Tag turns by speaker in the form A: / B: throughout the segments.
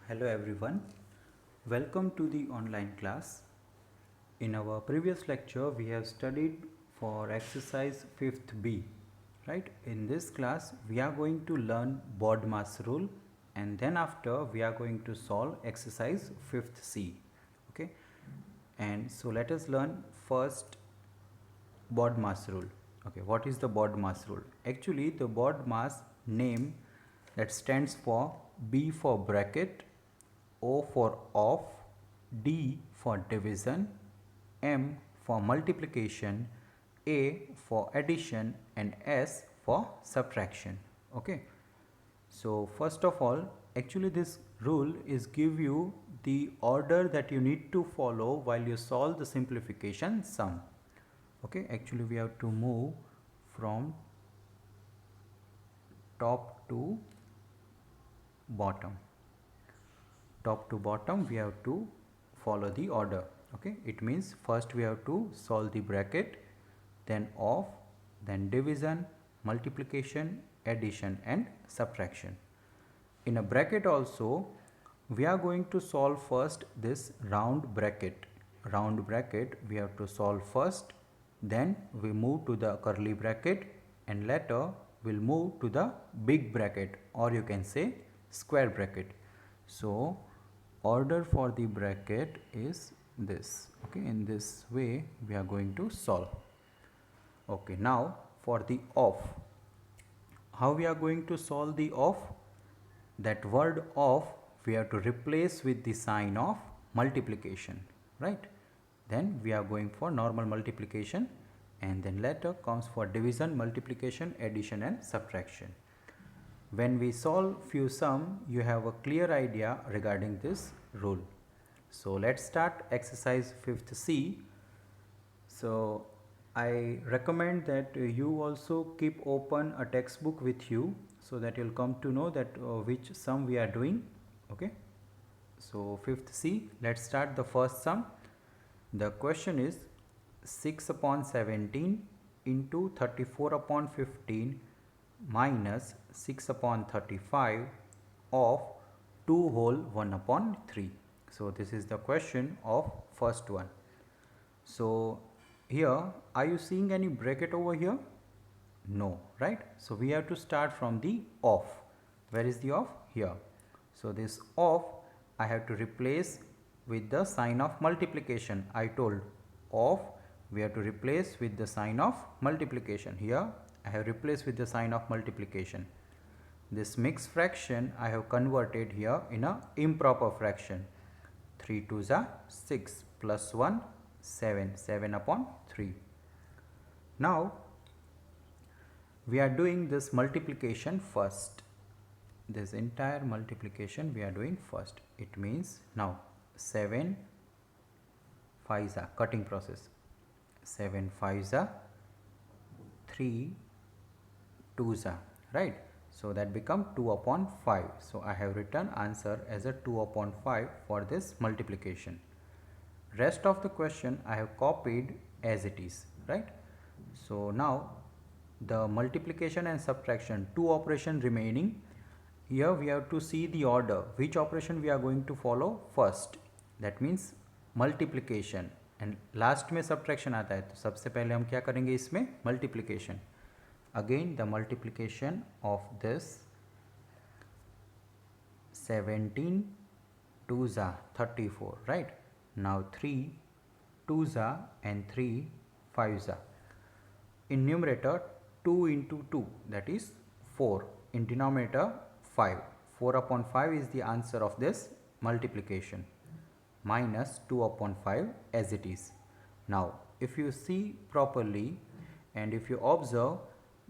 A: Hello everyone, welcome to the online class. In our previous lecture we have studied for exercise 5th B, right? In this class we are going to learn BODMAS rule and then after we are going to solve exercise 5th C, okay? And so let us learn first BODMAS rule. Okay, what is the BODMAS rule? Actually the BODMAS name that stands for B for bracket, O for off, D for division, M for multiplication, A for addition and S for subtraction. Okay. So first of all, actually this rule is give you the order that you need to follow while you solve the simplification sum. Okay, actually we have to move from top to bottom. Top to bottom we have to follow the order. Okay, it means first we have to solve the bracket, then off, then division, multiplication, addition and subtraction. In a bracket also we are going to solve first this round bracket. Round bracket we have to solve first, then we move to the curly bracket and later we'll move to the big bracket, or you can say square bracket. So order for the bracket is this. Okay, in this way we are going to solve. Okay, now for the off, how we are going to solve the off? That word off we have to replace with the sign of multiplication, right? Then we are going for normal multiplication and then later comes for division, multiplication, addition and subtraction. When we solve few sum, you have a clear idea regarding this rule. So let's start exercise 5th C. So I recommend that you also keep open a textbook with you so that you'll come to know that which sum we are doing. Okay. So 5th C, let's start the first sum. The question is 6 upon 17 into 34 upon 15 minus 6 upon 35 of 2 whole 1 upon 3. So this is the question of first one. So here, are you seeing any bracket over here? No, right? So we have to start from the off. Where is the off? Here. So this off I have to replace with the sign of multiplication. I told off we have to replace with the sign of multiplication. Here I have replaced with the sign of multiplication. This mixed fraction I have converted here in a improper fraction. 3 2s are 6 plus 1 7, 7 upon 3. Now we are doing this multiplication first. This entire multiplication we are doing first. It means now 7 5s are cutting process. 7 5s are 3 2s are, right? So that become 2 upon 5. So I have written answer as a 2 upon 5 for this multiplication. Rest of the question I have copied as it is, right? So now the multiplication and subtraction, two operation remaining. Here we have to see the order, which operation we are going to follow first. That means multiplication and last में subtraction आता है, तो सबसे पहले हम क्या करेंगे इसमें multiplication. Again the multiplication of this 17 2s are 34, right? Now 3 2s are and 3 5s are. In numerator 2 into 2, that is 4. In denominator 5. 4 upon 5 is the answer of this multiplication, minus 2 upon 5 as it is. Now if you see properly and if you observe,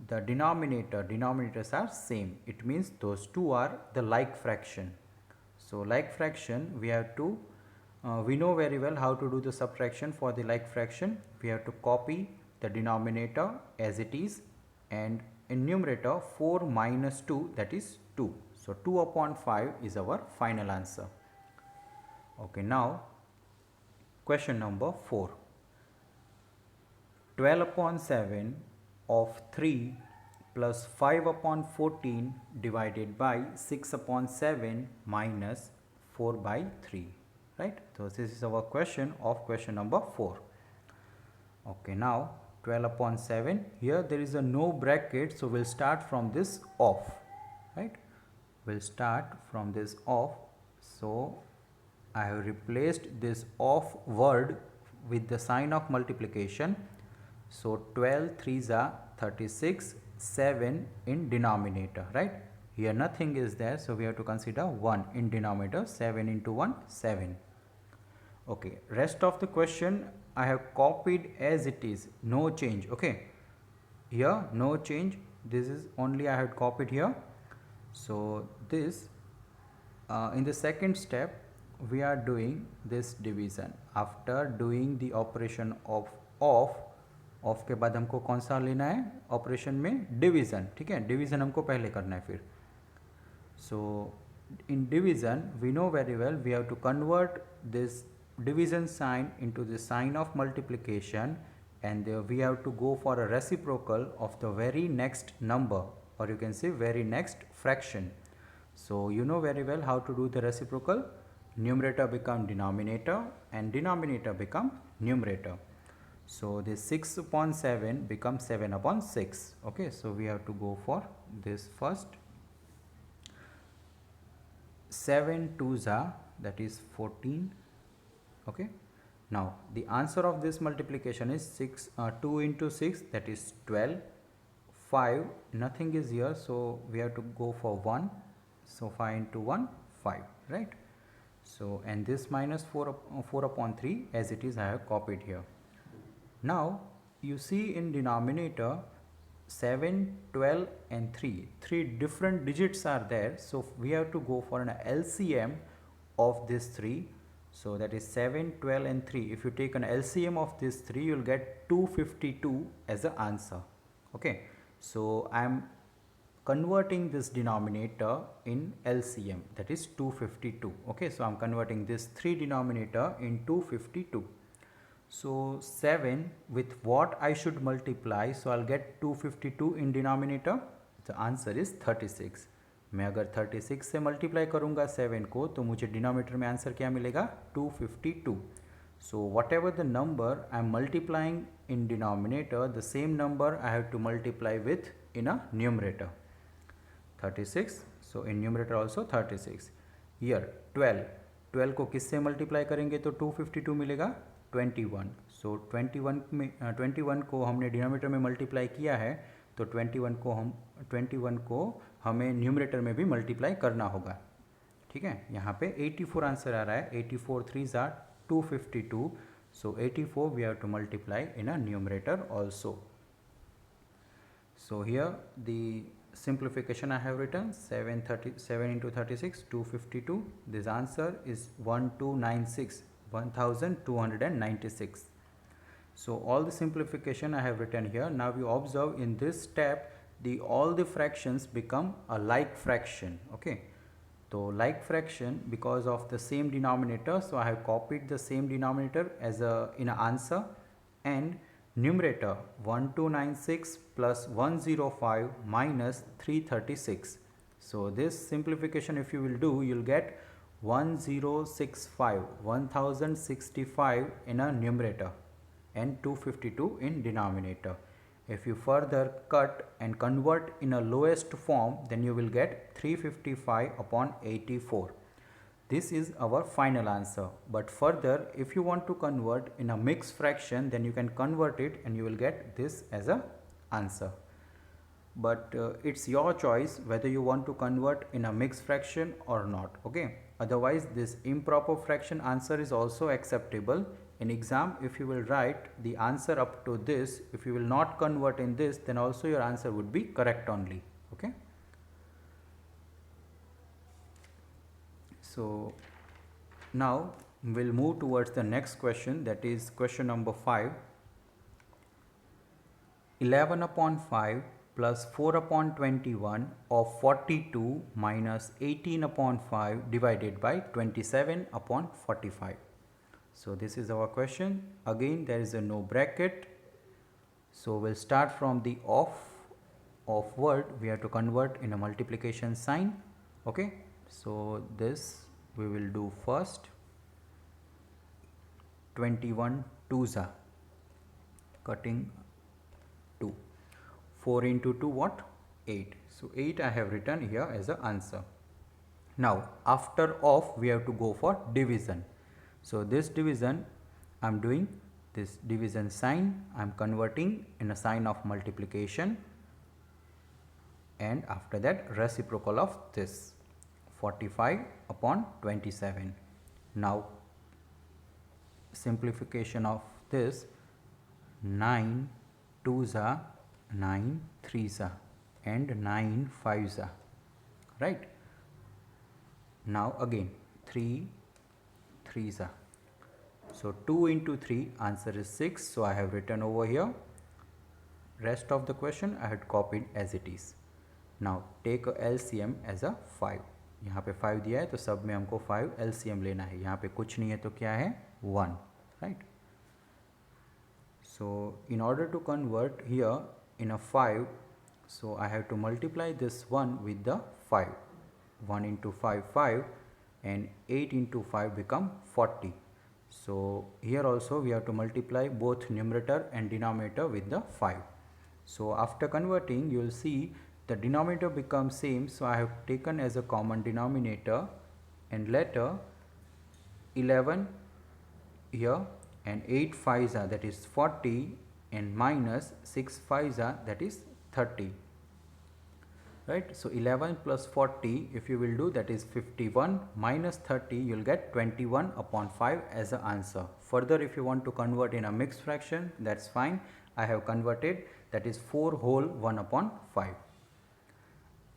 A: the denominators are same. It means those two are the like fraction. So like fraction we have to we know very well how to do the subtraction for the like fraction. We have to copy the denominator as it is, and in numerator 4 minus 2, that is 2. So 2 upon 5 is our final answer. Okay, now question number 4. 12 upon 7 of 3 plus 5 upon 14 divided by 6 upon 7 minus 4 by 3, right? So this is our question of question number 4. Okay, now 12 upon 7, here there is a no bracket, so we'll start from this off, right? We'll start from this off. So I have replaced this off word with the sign of multiplication. So 12 3s are 36, 7 in denominator, right? Here nothing is there, so we have to consider 1 in denominator. 7 into 1, 7. Okay, rest of the question I have copied as it is, no change. Okay, here no change, this is only I had copied here. So this in the second step we are doing this division. After doing the operation of of के बाद हमको कौन सा लेना है operation में, division, ठीक है, डिवीज़न हमको पहले करना है फिर. So in division we know very well we have to convert this division sign into the sign of multiplication, and we have to go for a reciprocal of the very next number, or you can say very next fraction. So you know very well how to do the reciprocal. Numerator become denominator and denominator become numerator. So this 6 upon 7 becomes 7 upon 6. Okay, so we have to go for this first. 7 2s are, that is 14. Okay, now the answer of this multiplication is 2 into 6, that is 12. 5, nothing is here, so we have to go for 1. So 5 into 1, 5, right? So and this minus 4 upon 3 as it is I have copied here. Now you see in denominator 7, 12 and 3 different digits are there, so we have to go for an LCM of these 3. So that is 7, 12 and 3. If you take an LCM of these 3, you will get 252 as the answer. Okay, so I am converting this denominator in LCM, that is 252. Okay, so I am converting this 3 denominator in 252. So 7 with what I should multiply, so I will get 252 in denominator. The answer is 36. मैं अगर 36 से multiply करूँगा 7 को, तो मुझे denominator में answer क्या मिलेगा, 252. So what ever the number I am multiplying in denominator, the same number I have to multiply with in a numerator. 36. So in numerator also 36. Year 12 को किससे मल्टीप्लाई करेंगे तो 252 मिलेगा, 21. सो 21 को हमने डिनोमिनेटर में मल्टीप्लाई किया है, तो 21 को हमें न्यूमरेटर में भी मल्टीप्लाई करना होगा. ठीक है, यहाँ पे 84 आंसर आ रहा है. 84 3s are 252. So 84 we have to multiply in a numerator also. So here the simplification I have written 7 into 36, 252. This answer is 1296. So all the simplification I have written here. Now you observe in this step all the fractions become a like fraction. Okay, so like fraction because of the same denominator, so I have copied the same denominator as in an answer, and numerator 1296 plus 105 minus 336. So this simplification if you will do, you will get 1065 in a numerator and 252 in denominator. If you further cut and convert in a lowest form, then you will get 355 upon 84. This is our final answer. But further, if you want to convert in a mixed fraction, then you can convert it and you will get this as a answer. But it's your choice whether you want to convert in a mixed fraction or not. Okay, otherwise this improper fraction answer is also acceptable. In exam, if you will write the answer up to this, if you will not convert in this, then also your answer would be correct only. Okay, so now we'll move towards the next question, that is question number 5. 11 upon 5 plus 4 upon 21 of 42 minus 18 upon 5 divided by 27 upon 45. So this is our question. Again there is a no bracket, so we'll start from the of word. We have to convert in a multiplication sign. Okay, so this we will do first 21 twos are cutting 2. 4 into 2 what? 8. So 8 I have written here as an answer. Now after of we have to go for division. So this division I am doing this division sign, I am converting in a sign of multiplication, and after that reciprocal of this 45 upon 27. Now simplification of this, 9 twos are 9 threes are and 9 fives are, right. Now again 3 threes are. So 2 into 3 answer is 6. So I have written over here. Rest of the question I had copied as it is. Now take a LCM as a 5. यहाँ पे 5 दिया है तो सब में हमको 5 LCM लेना है. यहाँ पे कुछ नहीं है तो क्या है 1, right. So in order to convert here in a 5, so I have to multiply this 1 with the 5. 1 into 5 5 and 8 into 5 become 40. So here also we have to multiply both numerator and denominator with the 5. So after converting you will see the denominator becomes same, so I have taken as a common denominator, and later 11 here and 8 fives are, that is 40, and minus 6 fives are, that is 30, right. So 11 plus 40 if you will do, that is 51, minus 30 you will get 21 upon 5 as a answer. Further if you want to convert in a mixed fraction, that's fine. I have converted, that is 4 whole 1 upon 5.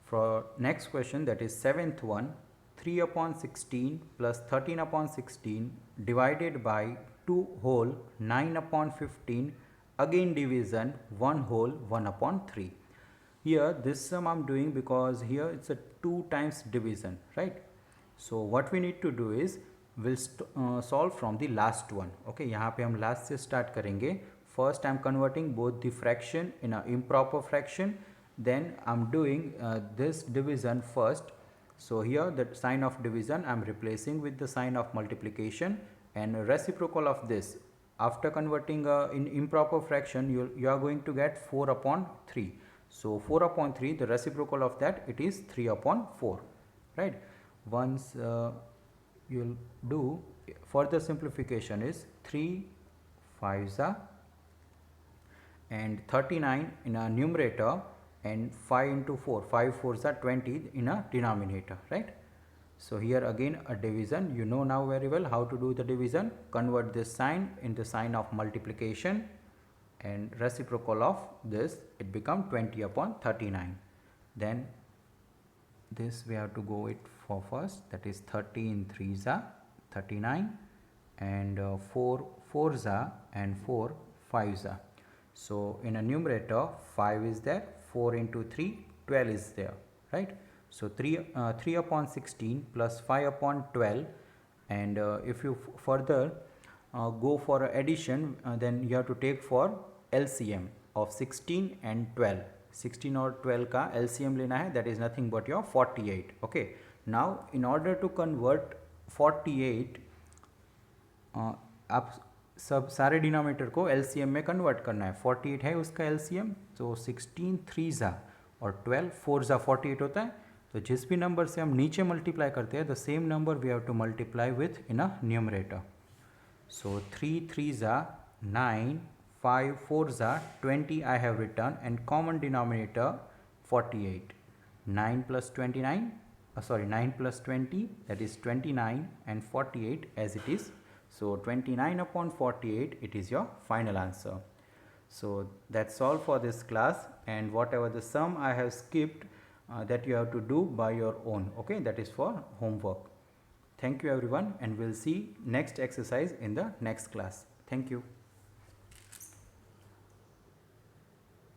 A: For next question, that is 7th one, 3 upon 16 plus 13 upon 16 divided by 2 whole 9 upon 15, again division 1 whole 1 upon 3. Here this sum I am doing because here it's a 2 times division, right. So what we need to do is we'll solve from the last one. Okay, यहाँ पे हम last से start करेंगे. First I am converting both the fraction in a improper fraction. Then I am doing this division first. So here the sign of division I am replacing with the sign of multiplication, and reciprocal of this, after converting in improper fraction you are going to get 4 upon 3. So 4 upon 3, the reciprocal of that, it is 3 upon 4, right. Once you will do further simplification is 3 fives are and 39 in a numerator, and 5 into 4, 5 fours are 20 in a denominator, right. So here again a division, you know now very well how to do the division. Convert this sign into sign of multiplication, and reciprocal of this, it become 20 upon 39. Then this we have to go it for first, that is 30 in 3s are 39, and 4 fours are and 4 fives are. So in a numerator 5 is there, 4 into 3 12 is there, right. So 3 upon 16 plus 5 upon 12, and if you further go for addition, then you have to take for LCM of 16 and 12. 16 or 12 का LCM लेना है, that is nothing but your 48. Okay, now in order to convert 48, आप सब सारे denominator को LCM में convert करना है. 48 है उसका LCM, तो 16 3s और 12 4s 48 होता है. तो जिस भी नंबर से हम नीचे मल्टीप्लाई करते हैं, the same number we have to multiply with in a numerator. So 3 3s 9, 5 4s 20 I have written, and common denominator 48. 9 plus 29, 9 plus 20, that is 29, and 48 as it is. So 29 upon 48, it is your final answer. So that's all for this class, and whatever the sum I have skipped, that you have to do by your own. Okay, that is for homework. Thank you everyone, and we'll see next exercise in the next class. Thank you.